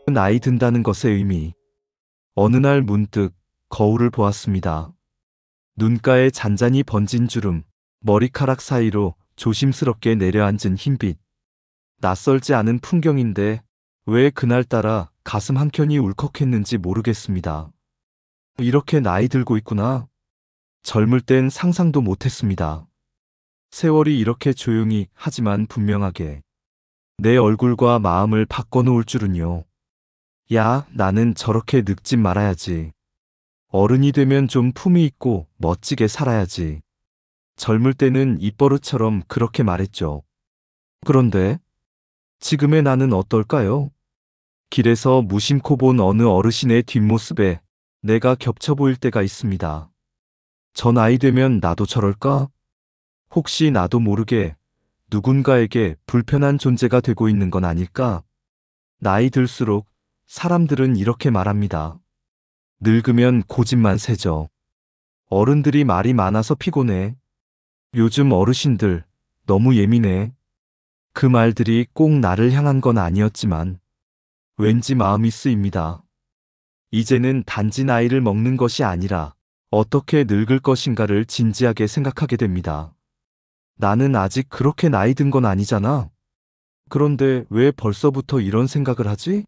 나이 든다는 것의 의미. 어느 날 문득 거울을 보았습니다. 눈가에 잔잔히 번진 주름, 머리카락 사이로 조심스럽게 내려앉은 흰빛. 낯설지 않은 풍경인데 왜 그날따라 가슴 한켠이 울컥했는지 모르겠습니다. 이렇게 나이 들고 있구나. 젊을 땐 상상도 못했습니다. 세월이 이렇게 조용히 하지만 분명하게 내 얼굴과 마음을 바꿔놓을 줄은요. 야, 나는 저렇게 늙지 말아야지. 어른이 되면 좀 품위 있고 멋지게 살아야지. 젊을 때는 입버릇처럼 그렇게 말했죠. 그런데 지금의 나는 어떨까요? 길에서 무심코 본 어느 어르신의 뒷모습에 내가 겹쳐 보일 때가 있습니다. 저 나이 되면 나도 저럴까? 혹시 나도 모르게 누군가에게 불편한 존재가 되고 있는 건 아닐까? 나이 들수록 사람들은 이렇게 말합니다. 늙으면 고집만 세져. 어른들이 말이 많아서 피곤해. 요즘 어르신들 너무 예민해. 그 말들이 꼭 나를 향한 건 아니었지만 왠지 마음이 쓰입니다. 이제는 단지 나이를 먹는 것이 아니라 어떻게 늙을 것인가를 진지하게 생각하게 됩니다. 나는 아직 그렇게 나이 든 건 아니잖아. 그런데 왜 벌써부터 이런 생각을 하지?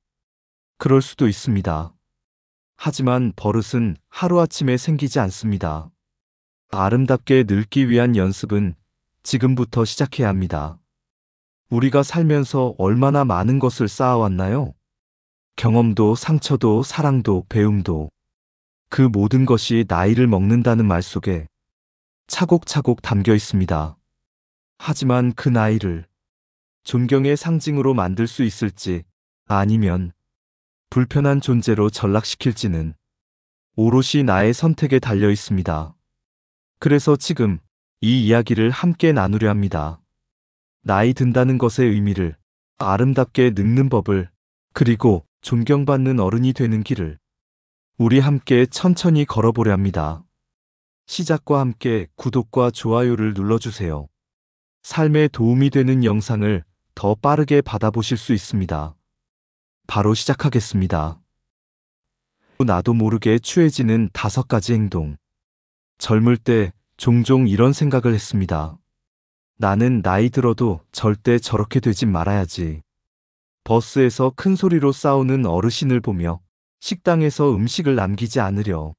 그럴 수도 있습니다. 하지만 버릇은 하루아침에 생기지 않습니다. 아름답게 늙기 위한 연습은 지금부터 시작해야 합니다. 우리가 살면서 얼마나 많은 것을 쌓아왔나요? 경험도, 상처도, 사랑도, 배움도. 그 모든 것이 나이를 먹는다는 말 속에 차곡차곡 담겨 있습니다. 하지만 그 나이를 존경의 상징으로 만들 수 있을지, 아니면 불편한 존재로 전락시킬지는 오롯이 나의 선택에 달려 있습니다. 그래서 지금 이 이야기를 함께 나누려 합니다. 나이 든다는 것의 의미를, 아름답게 늙는 법을, 그리고 존경받는 어른이 되는 길을 우리 함께 천천히 걸어보려 합니다. 시작과 함께 구독과 좋아요를 눌러주세요. 삶에 도움이 되는 영상을 더 빠르게 받아보실 수 있습니다. 바로 시작하겠습니다. 나도 모르게 취해지는 5가지 행동. 젊을 때 종종 이런 생각을 했습니다. 나는 나이 들어도 절대 저렇게 되진 말아야지. 버스에서 큰 소리로 싸우는 어르신을 보며 식당에서 음식을 남기지 않으려.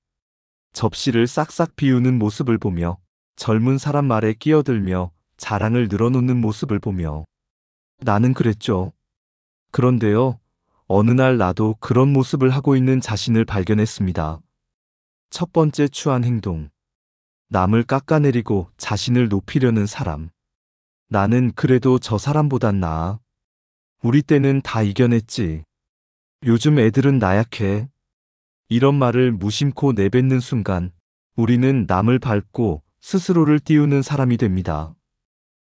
접시를 싹싹 비우는 모습을 보며 젊은 사람 말에 끼어들며 자랑을 늘어놓는 모습을 보며 나는 그랬죠. 그런데요, 어느 날 나도 그런 모습을 하고 있는 자신을 발견했습니다. 첫 번째 추한 행동. 남을 깎아내리고 자신을 높이려는 사람. 나는 그래도 저 사람보단 나아. 우리 때는 다 이겨냈지. 요즘 애들은 나약해. 이런 말을 무심코 내뱉는 순간 우리는 남을 밟고 스스로를 띄우는 사람이 됩니다.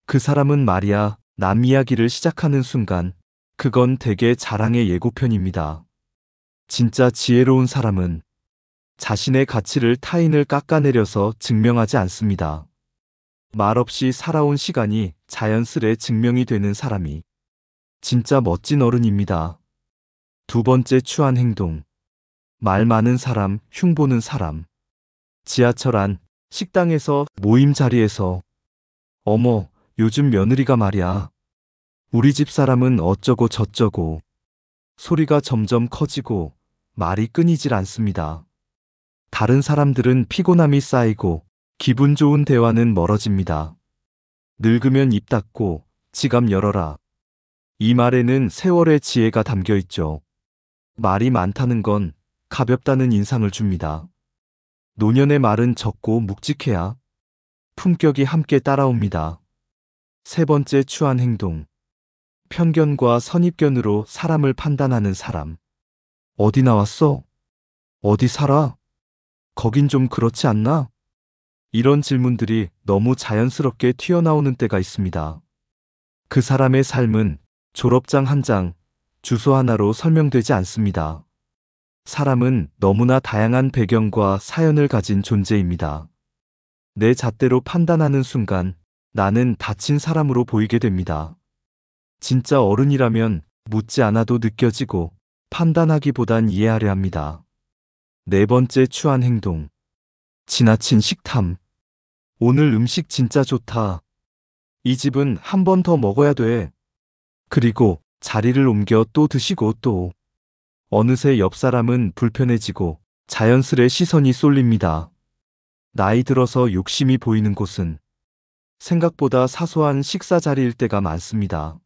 그 사람은 말이야, 남 이야기를 시작하는 순간 그건 대개 자랑의 예고편입니다. 진짜 지혜로운 사람은 자신의 가치를 타인을 깎아내려서 증명하지 않습니다. 말없이 살아온 시간이 자연스레 증명이 되는 사람이 진짜 멋진 어른입니다. 두 번째 추한 행동. 말 많은 사람, 흉보는 사람. 지하철 안, 식당에서, 모임 자리에서. 어머, 요즘 며느리가 말이야. 우리 집 사람은 어쩌고 저쩌고. 소리가 점점 커지고 말이 끊이질 않습니다. 다른 사람들은 피곤함이 쌓이고 기분 좋은 대화는 멀어집니다. 늙으면 입 닫고 지갑 열어라. 이 말에는 세월의 지혜가 담겨 있죠. 말이 많다는 건 가볍다는 인상을 줍니다. 노년의 말은 적고 묵직해야 품격이 함께 따라옵니다. 세 번째 추한 행동. 편견과 선입견으로 사람을 판단하는 사람. 어디 나왔어? 어디 살아? 거긴 좀 그렇지 않나? 이런 질문들이 너무 자연스럽게 튀어나오는 때가 있습니다. 그 사람의 삶은 졸업장 한 장, 주소 하나로 설명되지 않습니다. 사람은 너무나 다양한 배경과 사연을 가진 존재입니다. 내 잣대로 판단하는 순간 나는 다친 사람으로 보이게 됩니다. 진짜 어른이라면 묻지 않아도 느껴지고 판단하기보단 이해하려 합니다. 네 번째 추한 행동. 지나친 식탐. 오늘 음식 진짜 좋다. 이 집은 한 번 더 먹어야 돼. 그리고 자리를 옮겨 또 드시고 또. 어느새 옆 사람은 불편해지고 자연스레 시선이 쏠립니다. 나이 들어서 욕심이 보이는 곳은 생각보다 사소한 식사 자리일 때가 많습니다.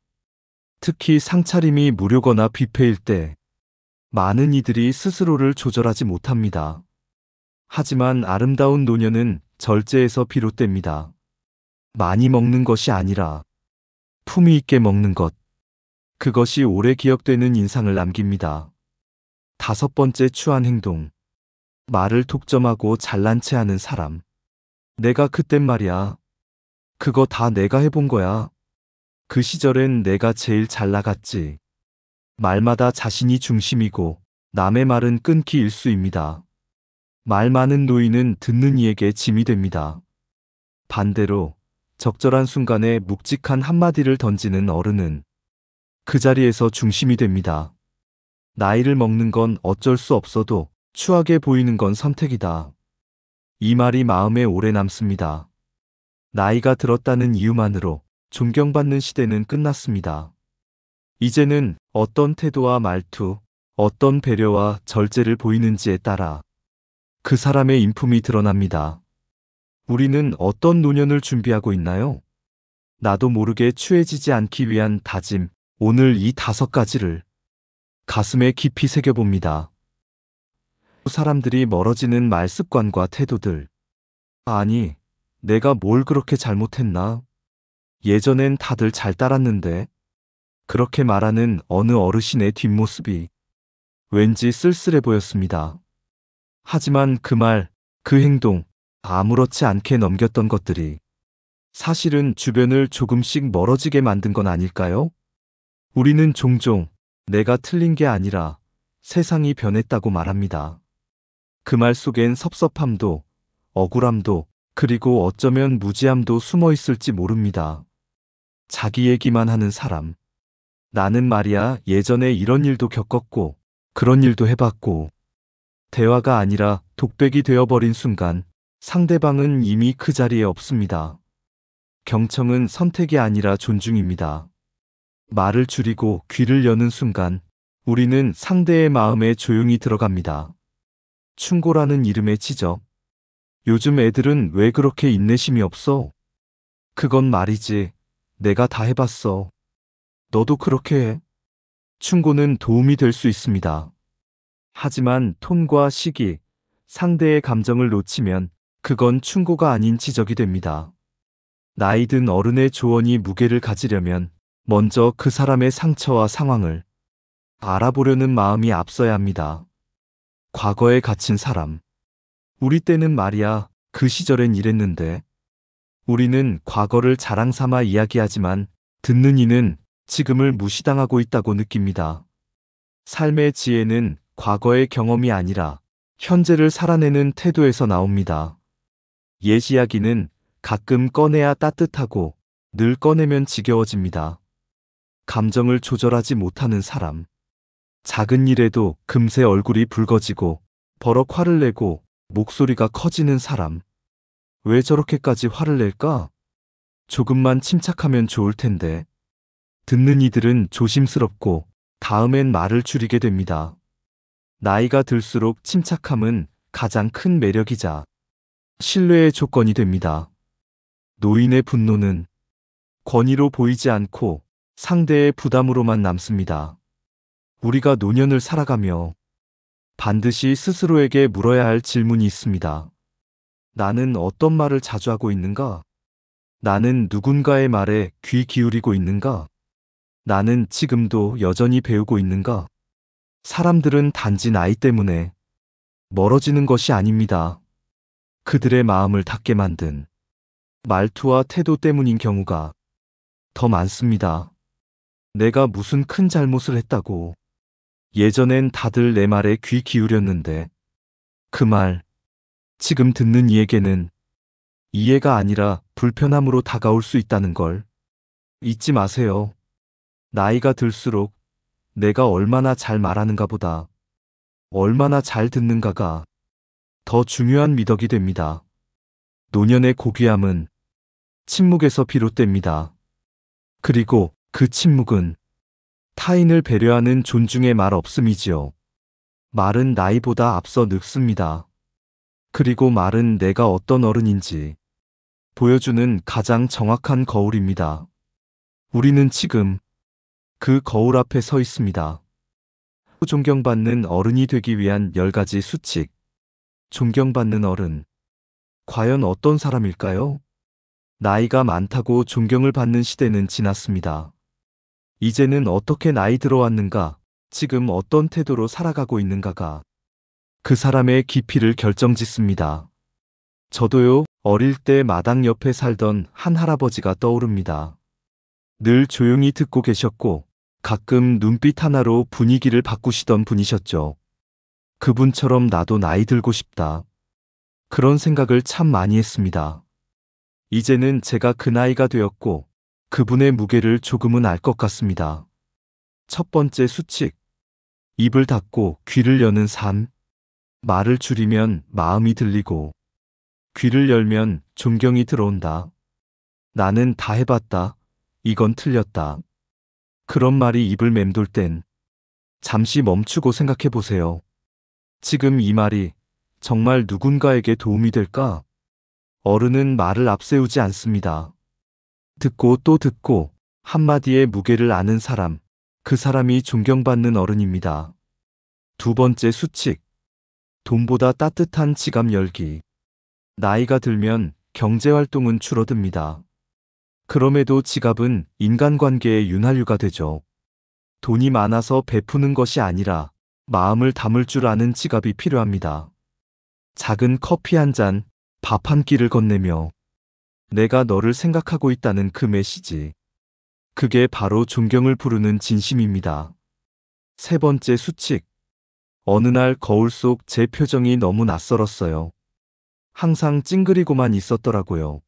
특히 상차림이 무료거나 뷔페일 때 많은 이들이 스스로를 조절하지 못합니다. 하지만 아름다운 노년은 절제에서 비롯됩니다. 많이 먹는 것이 아니라 품위 있게 먹는 것. 그것이 오래 기억되는 인상을 남깁니다. 다섯 번째 추한 행동. 말을 독점하고 잘난 체 하는 사람. 내가 그땐 말이야. 그거 다 내가 해본 거야. 그 시절엔 내가 제일 잘 나갔지. 말마다 자신이 중심이고 남의 말은 끊기 일쑤입니다. 말 많은 노인은 듣는 이에게 짐이 됩니다. 반대로 적절한 순간에 묵직한 한마디를 던지는 어른은 그 자리에서 중심이 됩니다. 나이를 먹는 건 어쩔 수 없어도 추하게 보이는 건 선택이다. 이 말이 마음에 오래 남습니다. 나이가 들었다는 이유만으로 존경받는 시대는 끝났습니다. 이제는 어떤 태도와 말투, 어떤 배려와 절제를 보이는지에 따라 그 사람의 인품이 드러납니다. 우리는 어떤 노년을 준비하고 있나요? 나도 모르게 추해지지 않기 위한 다짐, 오늘 이 5가지를 가슴에 깊이 새겨봅니다. 사람들이 멀어지는 말 습관과 태도들. 아니, 내가 뭘 그렇게 잘못했나? 예전엔 다들 잘 따랐는데. 그렇게 말하는 어느 어르신의 뒷모습이 왠지 쓸쓸해 보였습니다. 하지만 그 말, 그 행동, 아무렇지 않게 넘겼던 것들이 사실은 주변을 조금씩 멀어지게 만든 건 아닐까요? 우리는 종종 내가 틀린 게 아니라 세상이 변했다고 말합니다. 그 말 속엔 섭섭함도, 억울함도, 그리고 어쩌면 무지함도 숨어 있을지 모릅니다. 자기 얘기만 하는 사람. 나는 말이야 예전에 이런 일도 겪었고, 그런 일도 해봤고. 대화가 아니라 독백이 되어버린 순간 상대방은 이미 그 자리에 없습니다. 경청은 선택이 아니라 존중입니다. 말을 줄이고 귀를 여는 순간 우리는 상대의 마음에 조용히 들어갑니다. 충고라는 이름의 지적. 요즘 애들은 왜 그렇게 인내심이 없어? 그건 말이지. 내가 다 해봤어. 너도 그렇게 해. 충고는 도움이 될 수 있습니다. 하지만 톤과 시기, 상대의 감정을 놓치면 그건 충고가 아닌 지적이 됩니다. 나이 든 어른의 조언이 무게를 가지려면 먼저 그 사람의 상처와 상황을 알아보려는 마음이 앞서야 합니다. 과거에 갇힌 사람. 우리 때는 말이야, 그 시절엔 이랬는데. 우리는 과거를 자랑 삼아 이야기하지만 듣는 이는 지금을 무시당하고 있다고 느낍니다. 삶의 지혜는 과거의 경험이 아니라 현재를 살아내는 태도에서 나옵니다. 옛 이야기는 가끔 꺼내야 따뜻하고 늘 꺼내면 지겨워집니다. 감정을 조절하지 못하는 사람. 작은 일에도 금세 얼굴이 붉어지고 버럭 화를 내고 목소리가 커지는 사람. 왜 저렇게까지 화를 낼까? 조금만 침착하면 좋을 텐데. 듣는 이들은 조심스럽고 다음엔 말을 줄이게 됩니다. 나이가 들수록 침착함은 가장 큰 매력이자 신뢰의 조건이 됩니다. 노인의 분노는 권위로 보이지 않고 상대의 부담으로만 남습니다. 우리가 노년을 살아가며 반드시 스스로에게 물어야 할 질문이 있습니다. 나는 어떤 말을 자주 하고 있는가? 나는 누군가의 말에 귀 기울이고 있는가? 나는 지금도 여전히 배우고 있는가? 사람들은 단지 나이 때문에 멀어지는 것이 아닙니다. 그들의 마음을 닫게 만든 말투와 태도 때문인 경우가 더 많습니다. 내가 무슨 큰 잘못을 했다고. 예전엔 다들 내 말에 귀 기울였는데 그 말, 지금 듣는 이에게는 이해가 아니라 불편함으로 다가올 수 있다는 걸 잊지 마세요. 나이가 들수록 내가 얼마나 잘 말하는가 보다 얼마나 잘 듣는가가 더 중요한 미덕이 됩니다. 노년의 고귀함은 침묵에서 비롯됩니다. 그리고 그 침묵은 타인을 배려하는 존중의 말 없음이지요. 말은 나이보다 앞서 늙습니다. 그리고 말은 내가 어떤 어른인지 보여주는 가장 정확한 거울입니다. 우리는 지금 그 거울 앞에 서 있습니다. 존경받는 어른이 되기 위한 10가지 수칙. 존경받는 어른. 과연 어떤 사람일까요? 나이가 많다고 존경을 받는 시대는 지났습니다. 이제는 어떻게 나이 들어왔는가, 지금 어떤 태도로 살아가고 있는가가 그 사람의 깊이를 결정짓습니다. 저도요, 어릴 때 마당 옆에 살던 한 할아버지가 떠오릅니다. 늘 조용히 듣고 계셨고 가끔 눈빛 하나로 분위기를 바꾸시던 분이셨죠. 그분처럼 나도 나이 들고 싶다. 그런 생각을 참 많이 했습니다. 이제는 제가 그 나이가 되었고 그분의 무게를 조금은 알 것 같습니다. 첫 번째 수칙. 입을 닫고 귀를 여는 삶. 말을 줄이면 마음이 들리고 귀를 열면 존경이 들어온다. 나는 다 해봤다. 이건 틀렸다. 그런 말이 입을 맴돌 땐 잠시 멈추고 생각해 보세요. 지금 이 말이 정말 누군가에게 도움이 될까? 어른은 말을 앞세우지 않습니다. 듣고 또 듣고 한마디의 무게를 아는 사람, 그 사람이 존경받는 어른입니다. 두 번째 수칙. 돈보다 따뜻한 지갑 열기. 나이가 들면 경제활동은 줄어듭니다. 그럼에도 지갑은 인간관계의 윤활유가 되죠. 돈이 많아서 베푸는 것이 아니라 마음을 담을 줄 아는 지갑이 필요합니다. 작은 커피 한 잔, 밥 한 끼를 건네며 내가 너를 생각하고 있다는 그 메시지. 그게 바로 존경을 부르는 진심입니다. 세 번째 수칙. 어느 날 거울 속 제 표정이 너무 낯설었어요. 항상 찡그리고만 있었더라고요.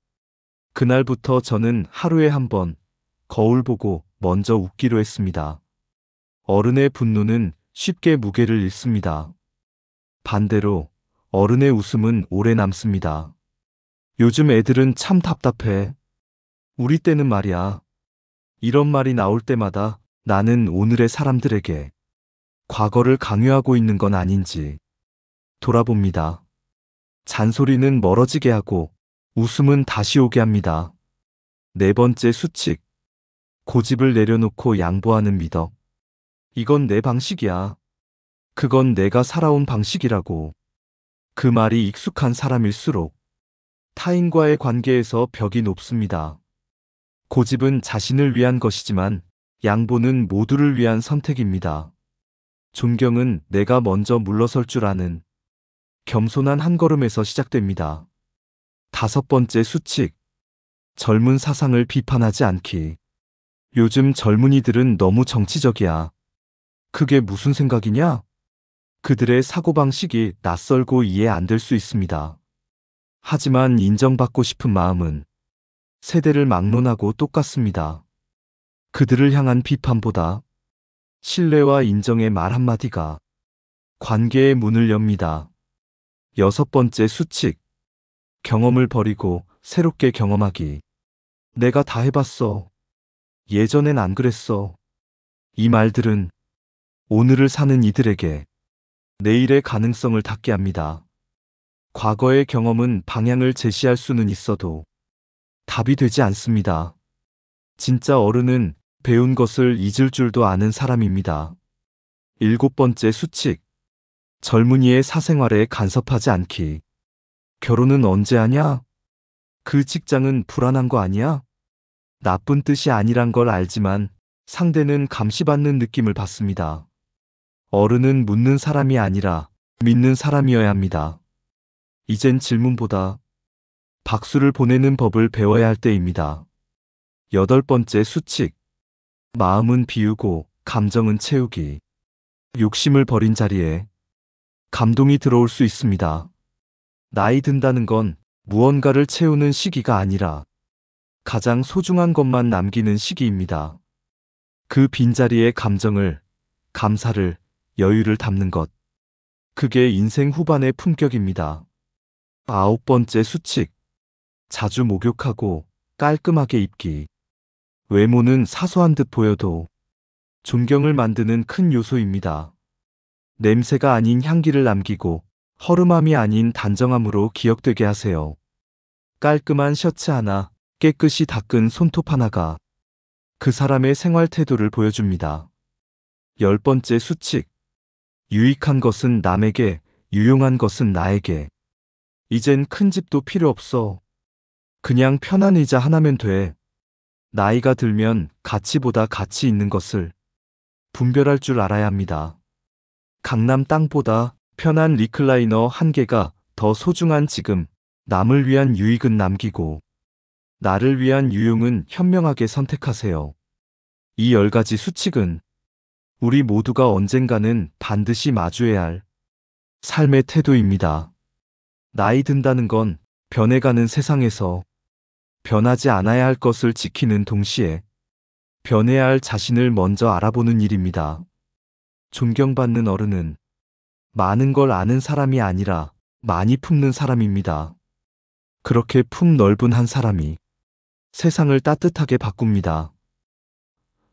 그날부터 저는 하루에 한 번 거울 보고 먼저 웃기로 했습니다. 어른의 분노는 쉽게 무게를 잃습니다. 반대로 어른의 웃음은 오래 남습니다. 요즘 애들은 참 답답해. 우리 때는 말이야. 이런 말이 나올 때마다 나는 오늘의 사람들에게 과거를 강요하고 있는 건 아닌지 돌아봅니다. 잔소리는 멀어지게 하고 웃음은 다시 오게 합니다. 네 번째 수칙. 고집을 내려놓고 양보하는 미덕. 이건 내 방식이야. 그건 내가 살아온 방식이라고. 그 말이 익숙한 사람일수록 타인과의 관계에서 벽이 높습니다. 고집은 자신을 위한 것이지만 양보는 모두를 위한 선택입니다. 존경은 내가 먼저 물러설 줄 아는 겸손한 한 걸음에서 시작됩니다. 다섯 번째 수칙. 젊은 사상을 비판하지 않기. 요즘 젊은이들은 너무 정치적이야. 그게 무슨 생각이냐? 그들의 사고방식이 낯설고 이해 안 될 수 있습니다. 하지만 인정받고 싶은 마음은 세대를 막론하고 똑같습니다. 그들을 향한 비판보다 신뢰와 인정의 말 한마디가 관계의 문을 엽니다. 여섯 번째 수칙. 경험을 버리고 새롭게 경험하기. 내가 다 해봤어. 예전엔 안 그랬어. 이 말들은 오늘을 사는 이들에게 내일의 가능성을 닫게 합니다. 과거의 경험은 방향을 제시할 수는 있어도 답이 되지 않습니다. 진짜 어른은 배운 것을 잊을 줄도 아는 사람입니다. 일곱 번째 수칙. 젊은이의 사생활에 간섭하지 않기. 결혼은 언제 하냐? 그 직장은 불안한 거 아니야? 나쁜 뜻이 아니란 걸 알지만 상대는 감시받는 느낌을 받습니다. 어른은 묻는 사람이 아니라 믿는 사람이어야 합니다. 이젠 질문보다 박수를 보내는 법을 배워야 할 때입니다. 여덟 번째 수칙. 마음은 비우고 감정은 채우기. 욕심을 버린 자리에 감동이 들어올 수 있습니다. 나이 든다는 건 무언가를 채우는 시기가 아니라 가장 소중한 것만 남기는 시기입니다. 그 빈자리에 감정을 감사를, 여유를 담는 것. 그게 인생 후반의 품격입니다. 9번째 수칙. 자주 목욕하고 깔끔하게 입기. 외모는 사소한 듯 보여도 존경을 만드는 큰 요소입니다. 냄새가 아닌 향기를 남기고 허름함이 아닌 단정함으로 기억되게 하세요. 깔끔한 셔츠 하나, 깨끗이 닦은 손톱 하나가 그 사람의 생활 태도를 보여줍니다. 10번째 수칙. 유익한 것은 남에게, 유용한 것은 나에게. 이젠 큰 집도 필요 없어. 그냥 편한 의자 하나면 돼. 나이가 들면 가치보다 가치 있는 것을 분별할 줄 알아야 합니다. 강남 땅보다 편한 리클라이너 한 개가 더 소중한 지금. 남을 위한 유익은 남기고 나를 위한 유용은 현명하게 선택하세요. 이 10가지 수칙은 우리 모두가 언젠가는 반드시 마주해야 할 삶의 태도입니다. 나이 든다는 건 변해가는 세상에서 변하지 않아야 할 것을 지키는 동시에 변해야 할 자신을 먼저 알아보는 일입니다. 존경받는 어른은 많은 걸 아는 사람이 아니라 많이 품는 사람입니다. 그렇게 품 넓은 한 사람이 세상을 따뜻하게 바꿉니다.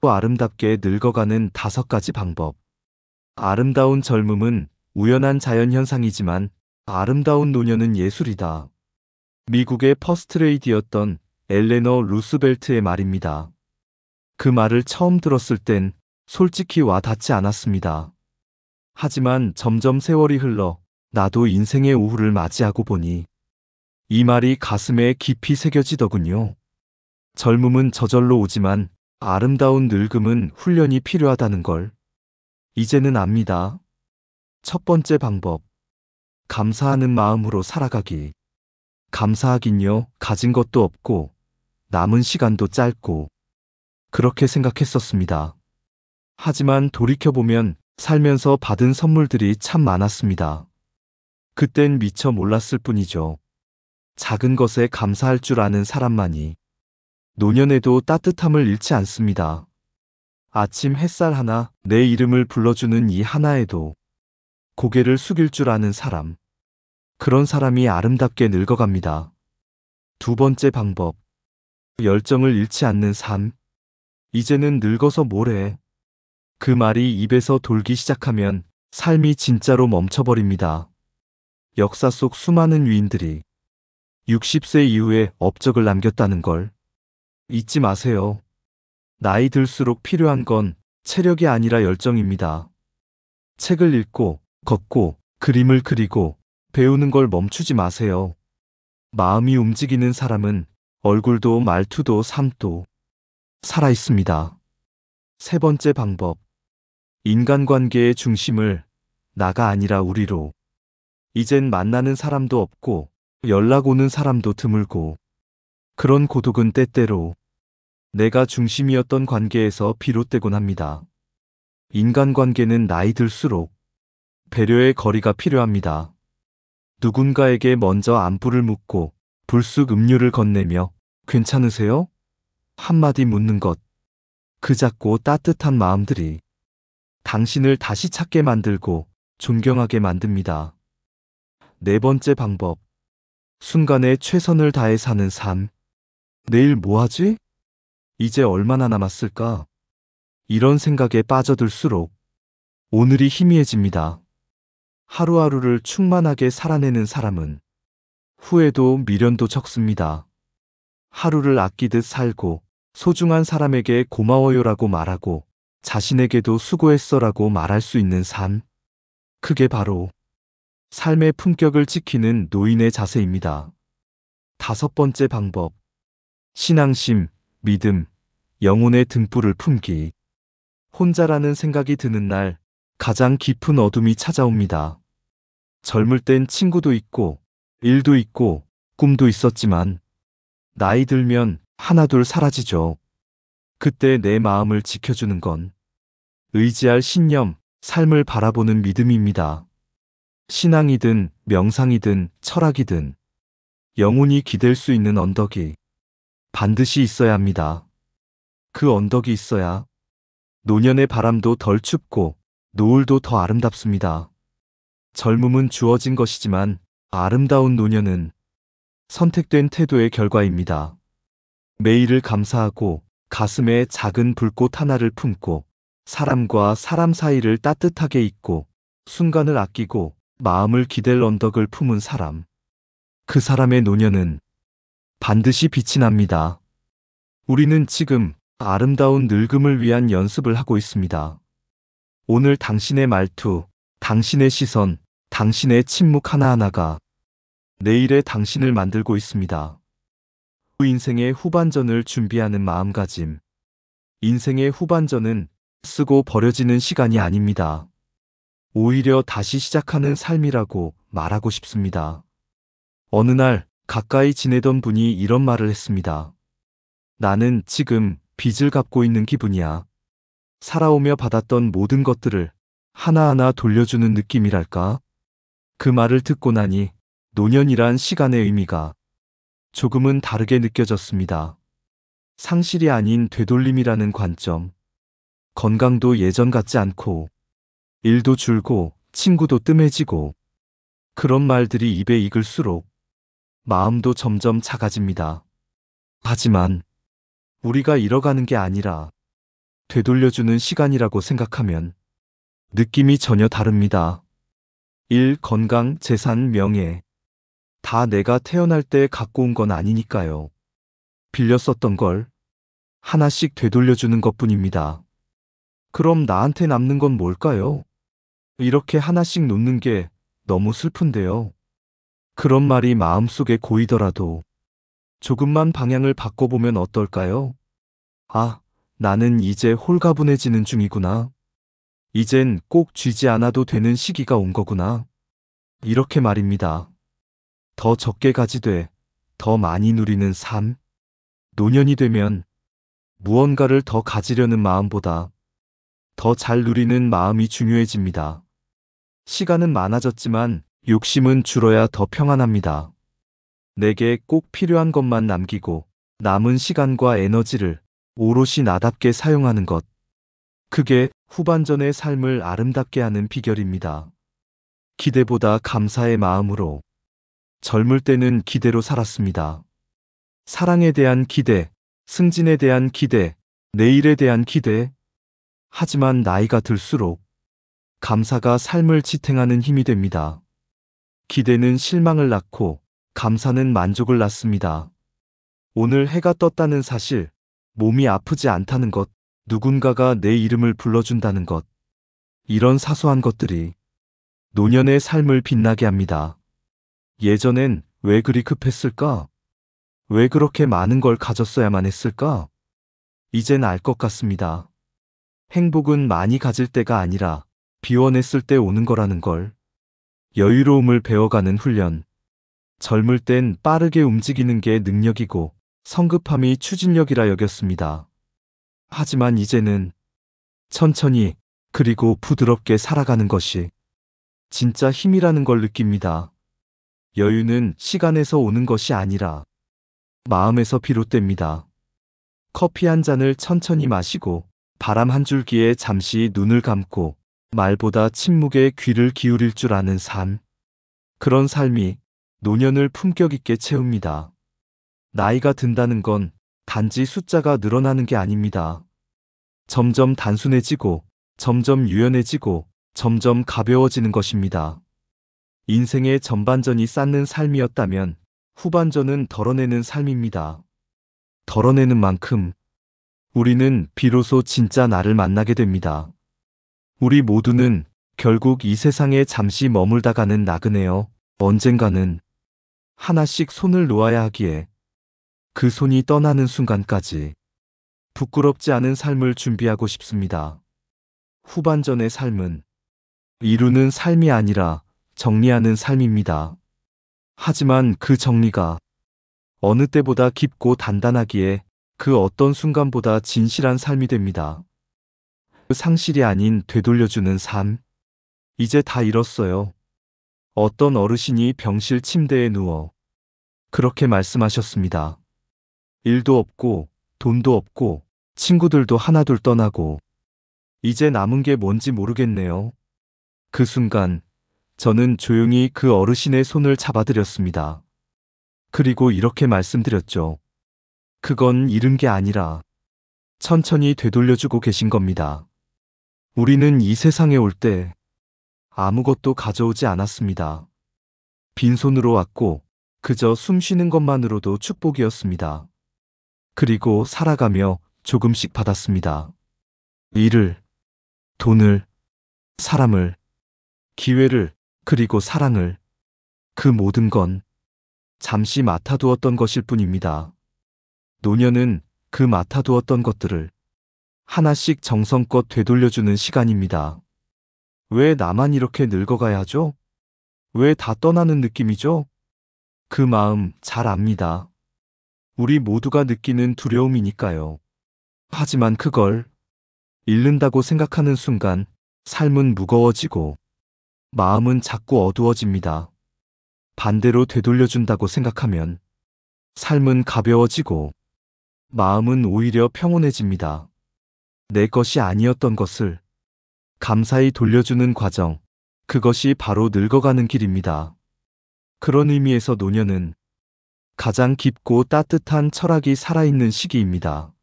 또 아름답게 늙어가는 5가지 방법. 아름다운 젊음은 우연한 자연현상이지만 아름다운 노년은 예술이다. 미국의 퍼스트레이디였던 엘레너 루스벨트의 말입니다. 그 말을 처음 들었을 땐 솔직히 와 닿지 않았습니다. 하지만 점점 세월이 흘러 나도 인생의 오후를 맞이하고 보니 이 말이 가슴에 깊이 새겨지더군요. 젊음은 저절로 오지만 아름다운 늙음은 훈련이 필요하다는 걸 이제는 압니다. 첫 번째 방법. 감사하는 마음으로 살아가기. 감사하긴요, 가진 것도 없고 남은 시간도 짧고 그렇게 생각했었습니다. 하지만 돌이켜보면 살면서 받은 선물들이 참 많았습니다. 그땐 미처 몰랐을 뿐이죠. 작은 것에 감사할 줄 아는 사람만이 노년에도 따뜻함을 잃지 않습니다. 아침 햇살 하나, 내 이름을 불러주는 이 하나에도 고개를 숙일 줄 아는 사람. 그런 사람이 아름답게 늙어갑니다. 두 번째 방법. 열정을 잃지 않는 삶. 이제는 늙어서 뭐래. 그 말이 입에서 돌기 시작하면 삶이 진짜로 멈춰버립니다. 역사 속 수많은 위인들이 60세 이후에 업적을 남겼다는 걸 잊지 마세요. 나이 들수록 필요한 건 체력이 아니라 열정입니다. 책을 읽고, 걷고, 그림을 그리고, 배우는 걸 멈추지 마세요. 마음이 움직이는 사람은 얼굴도 말투도 삶도 살아있습니다. 세 번째 방법. 인간관계의 중심을 나가 아니라 우리로. 이젠 만나는 사람도 없고 연락 오는 사람도 드물고 그런 고독은 때때로 내가 중심이었던 관계에서 비롯되곤 합니다. 인간관계는 나이 들수록 배려의 거리가 필요합니다. 누군가에게 먼저 안부를 묻고 불쑥 음료를 건네며 괜찮으세요? 한마디 묻는 것. 그 작고 따뜻한 마음들이 당신을 다시 찾게 만들고 존경하게 만듭니다. 네 번째 방법. 순간에 최선을 다해 사는 삶. 내일 뭐 하지? 이제 얼마나 남았을까? 이런 생각에 빠져들수록 오늘이 희미해집니다. 하루하루를 충만하게 살아내는 사람은 후회도 미련도 적습니다. 하루를 아끼듯 살고 소중한 사람에게 고마워요라고 말하고 자신에게도 수고했어라고 말할 수 있는 삶. 그게 바로 삶의 품격을 지키는 노인의 자세입니다. 다섯 번째 방법. 신앙심, 믿음, 영혼의 등불을 품기. 혼자라는 생각이 드는 날 가장 깊은 어둠이 찾아옵니다. 젊을 땐 친구도 있고 일도 있고 꿈도 있었지만 나이 들면 하나둘 사라지죠. 그때 내 마음을 지켜주는 건 의지할 신념, 삶을 바라보는 믿음입니다. 신앙이든 명상이든 철학이든 영혼이 기댈 수 있는 언덕이 반드시 있어야 합니다. 그 언덕이 있어야 노년의 바람도 덜 춥고 노을도 더 아름답습니다. 젊음은 주어진 것이지만 아름다운 노년은 선택된 태도의 결과입니다. 매일을 감사하고 가슴에 작은 불꽃 하나를 품고 사람과 사람 사이를 따뜻하게 잇고 순간을 아끼고 마음을 기댈 언덕을 품은 사람. 그 사람의 노년은 반드시 빛이 납니다. 우리는 지금 아름다운 늙음을 위한 연습을 하고 있습니다. 오늘 당신의 말투, 당신의 시선, 당신의 침묵 하나하나가 내일의 당신을 만들고 있습니다. 인생의 후반전을 준비하는 마음가짐. 인생의 후반전은 쓰고 버려지는 시간이 아닙니다. 오히려 다시 시작하는 삶이라고 말하고 싶습니다. 어느 날 가까이 지내던 분이 이런 말을 했습니다. 나는 지금 빚을 갚고 있는 기분이야. 살아오며 받았던 모든 것들을 하나하나 돌려주는 느낌이랄까? 그 말을 듣고 나니 노년이란 시간의 의미가 조금은 다르게 느껴졌습니다. 상실이 아닌 되돌림이라는 관점. 건강도 예전 같지 않고, 일도 줄고, 친구도 뜸해지고, 그런 말들이 입에 익을수록 마음도 점점 작아집니다. 하지만 우리가 잃어가는 게 아니라 되돌려주는 시간이라고 생각하면 느낌이 전혀 다릅니다. 일, 건강, 재산, 명예. 다 내가 태어날 때 갖고 온 건 아니니까요. 빌려 썼던 걸 하나씩 되돌려주는 것뿐입니다. 그럼 나한테 남는 건 뭘까요? 이렇게 하나씩 놓는 게 너무 슬픈데요. 그런 말이 마음속에 고이더라도 조금만 방향을 바꿔보면 어떨까요? 아, 나는 이제 홀가분해지는 중이구나. 이젠 꼭 쥐지 않아도 되는 시기가 온 거구나. 이렇게 말입니다. 더 적게 가지되 더 많이 누리는 삶. 노년이 되면 무언가를 더 가지려는 마음보다 더 잘 누리는 마음이 중요해집니다. 시간은 많아졌지만 욕심은 줄어야 더 평안합니다. 내게 꼭 필요한 것만 남기고 남은 시간과 에너지를 오롯이 나답게 사용하는 것. 그게 후반전의 삶을 아름답게 하는 비결입니다. 기대보다 감사의 마음으로. 젊을 때는 기대로 살았습니다. 사랑에 대한 기대, 승진에 대한 기대, 내일에 대한 기대. 하지만 나이가 들수록 감사가 삶을 지탱하는 힘이 됩니다. 기대는 실망을 낳고 감사는 만족을 낳습니다. 오늘 해가 떴다는 사실, 몸이 아프지 않다는 것, 누군가가 내 이름을 불러준다는 것. 이런 사소한 것들이 노년의 삶을 빛나게 합니다. 예전엔 왜 그리 급했을까? 왜 그렇게 많은 걸 가졌어야만 했을까? 이젠 알 것 같습니다. 행복은 많이 가질 때가 아니라 비워냈을 때 오는 거라는 걸. 여유로움을 배워가는 훈련. 젊을 땐 빠르게 움직이는 게 능력이고 성급함이 추진력이라 여겼습니다. 하지만 이제는 천천히 그리고 부드럽게 살아가는 것이 진짜 힘이라는 걸 느낍니다. 여유는 시간에서 오는 것이 아니라 마음에서 비롯됩니다. 커피 한 잔을 천천히 마시고 바람 한 줄기에 잠시 눈을 감고 말보다 침묵에 귀를 기울일 줄 아는 삶. 그런 삶이 노년을 품격 있게 채웁니다. 나이가 든다는 건 단지 숫자가 늘어나는 게 아닙니다. 점점 단순해지고, 점점 유연해지고, 점점 가벼워지는 것입니다. 인생의 전반전이 쌓는 삶이었다면 후반전은 덜어내는 삶입니다. 덜어내는 만큼 우리는 비로소 진짜 나를 만나게 됩니다. 우리 모두는 결국 이 세상에 잠시 머물다 가는 나그네여 언젠가는 하나씩 손을 놓아야 하기에 그 손이 떠나는 순간까지 부끄럽지 않은 삶을 준비하고 싶습니다. 후반전의 삶은 이루는 삶이 아니라 정리하는 삶입니다. 하지만 그 정리가 어느 때보다 깊고 단단하기에 그 어떤 순간보다 진실한 삶이 됩니다. 상실이 아닌 되돌려주는 삶. 이제 다 잃었어요. 어떤 어르신이 병실 침대에 누워 그렇게 말씀하셨습니다. 일도 없고 돈도 없고 친구들도 하나둘 떠나고 이제 남은 게 뭔지 모르겠네요. 그 순간 저는 조용히 그 어르신의 손을 잡아드렸습니다. 그리고 이렇게 말씀드렸죠. 그건 잃은 게 아니라 천천히 되돌려주고 계신 겁니다. 우리는 이 세상에 올 때 아무것도 가져오지 않았습니다. 빈손으로 왔고 그저 숨 쉬는 것만으로도 축복이었습니다. 그리고 살아가며 조금씩 받았습니다. 일을, 돈을, 사람을, 기회를, 그리고 사랑을. 그 모든 건 잠시 맡아두었던 것일 뿐입니다. 노년은 그 맡아두었던 것들을 하나씩 정성껏 되돌려주는 시간입니다. 왜 나만 이렇게 늙어가야 하죠? 왜 다 떠나는 느낌이죠? 그 마음 잘 압니다. 우리 모두가 느끼는 두려움이니까요. 하지만 그걸 잃는다고 생각하는 순간 삶은 무거워지고 마음은 자꾸 어두워집니다. 반대로 되돌려준다고 생각하면 삶은 가벼워지고 마음은 오히려 평온해집니다. 내 것이 아니었던 것을 감사히 돌려주는 과정, 그것이 바로 늙어가는 길입니다. 그런 의미에서 노년은 가장 깊고 따뜻한 철학이 살아있는 시기입니다.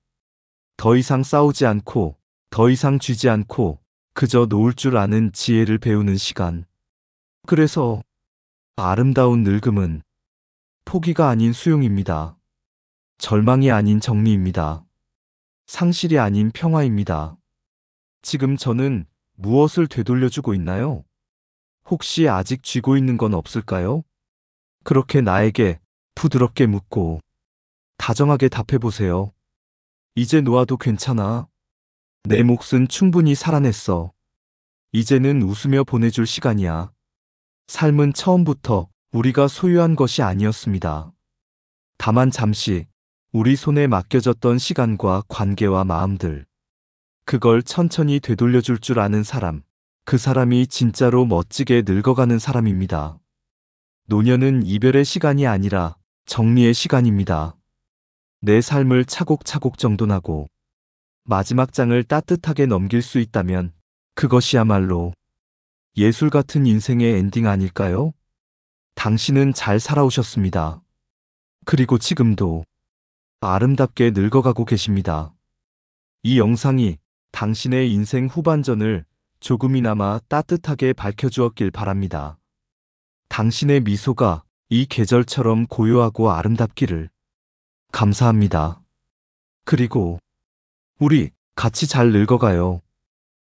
더 이상 싸우지 않고, 더 이상 쥐지 않고, 그저 놓을 줄 아는 지혜를 배우는 시간. 그래서 아름다운 늙음은 포기가 아닌 수용입니다. 절망이 아닌 정리입니다. 상실이 아닌 평화입니다. 지금 저는 무엇을 되돌려주고 있나요? 혹시 아직 쥐고 있는 건 없을까요? 그렇게 나에게 부드럽게 묻고 다정하게 답해보세요. 이제 놓아도 괜찮아. 내 몫은 충분히 살아냈어. 이제는 웃으며 보내줄 시간이야. 삶은 처음부터 우리가 소유한 것이 아니었습니다. 다만 잠시 우리 손에 맡겨졌던 시간과 관계와 마음들. 그걸 천천히 되돌려줄 줄 아는 사람. 그 사람이 진짜로 멋지게 늙어가는 사람입니다. 노년은 이별의 시간이 아니라 정리의 시간입니다. 내 삶을 차곡차곡 정돈하고 마지막 장을 따뜻하게 넘길 수 있다면 그것이야말로 예술 같은 인생의 엔딩 아닐까요? 당신은 잘 살아오셨습니다. 그리고 지금도 아름답게 늙어가고 계십니다. 이 영상이 당신의 인생 후반전을 조금이나마 따뜻하게 밝혀주었길 바랍니다. 당신의 미소가 이 계절처럼 고요하고 아름답기를. 감사합니다. 그리고 우리 같이 잘 늙어가요.